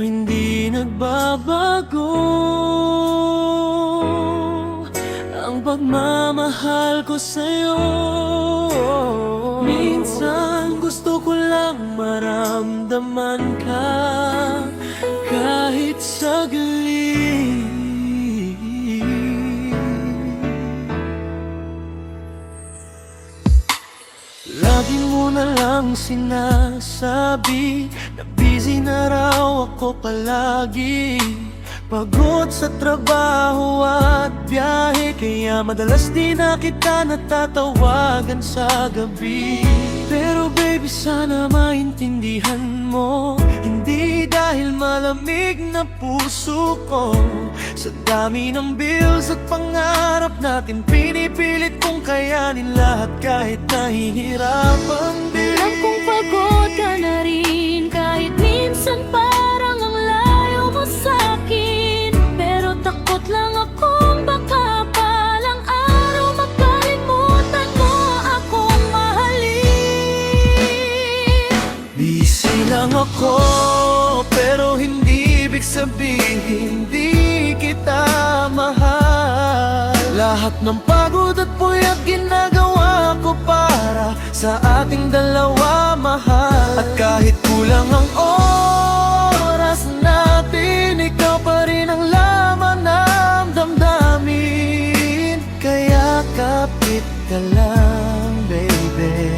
hindi nagbabago ang pagmamahal ko sa'yo. Minsan gusto ko lang maramdaman ka kahit saglit. Lagi mo na lang sinasabi na busy na raw ako palagi. Pagod sa trabaho at biyahe, kaya madalas di na kita natatawagan sa gabi. Pero baby, sana maintindihan mo, hindi dahil malamig na puso ko. Sa dami ng bills at pangarap natin, pinipilit kong kayanin lahat kahit nahihirapan din. Alam kong pagod ka na rin, kahit minsan parang ang layo mo sa'kin. Pero takot lang akong baka palang araw makalimutan mo akong mahalin. Busy lang ako, pero hindi ibig sabihin hindi kita mahal. Lahat ng pagod at puyat ginagawa ko para sa ating dalawa, mahal. At kahit kulang ang oras natin, ikaw pa rin ang laman ng damdamin. Kaya kapit ka lang, baby,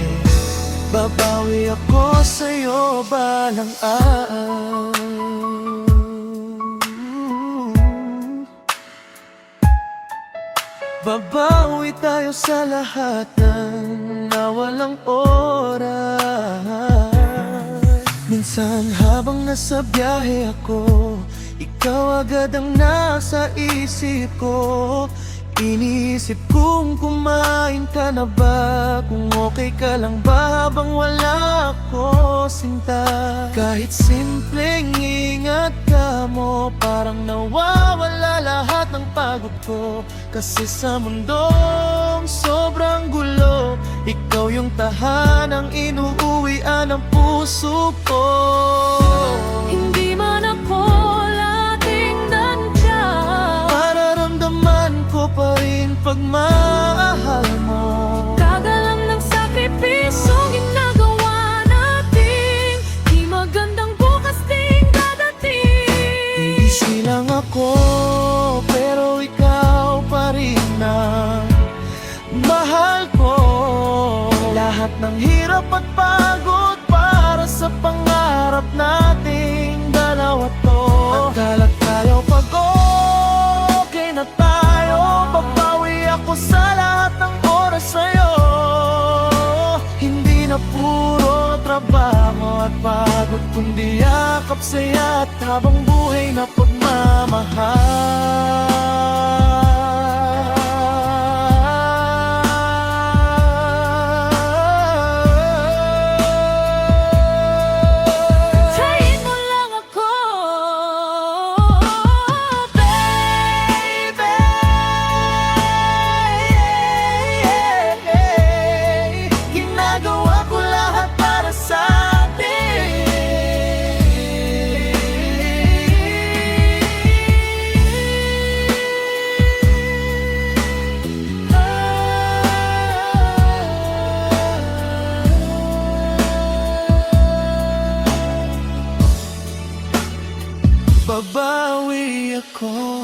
babawi ako sa'yo balang araw. Babawi tayo sa lahat ng nawalang oras. Minsan habang nasa biyahe ako, ikaw agad ang nasa isip ko. Iniisip kung kumain ka na ba, kung okay ka lang ba habang wala ako, sinta. Kahit simpleng ingat ka mo, parang nawawala lahat ng pagod ko. Kasi sa mundong sobrang gulo, ikaw yung tahanang inuuwian ng puso ko. Hindi man ako laging nandiyan, Mararamdaman ko pa rin pagmahal mo. kagalang ng sakripisyong ginagawa natin, di magandang bukas ding dadating. Busy lang ako, pero ikaw pa rin ang mahal ko. Lahat ng hirap at pagod para sa pangarap nating dalawa to. Magkalat tayo pag okay na tayo, babawi ako sa lahat ng oras sa'yo. Hindi na puro trabaho at pagod, kundi yakap, saya at habang buhay na pagmamahal. Tayin mo lang ako, baby. Ginagawa ko lahat para sa atin. Babawi ako.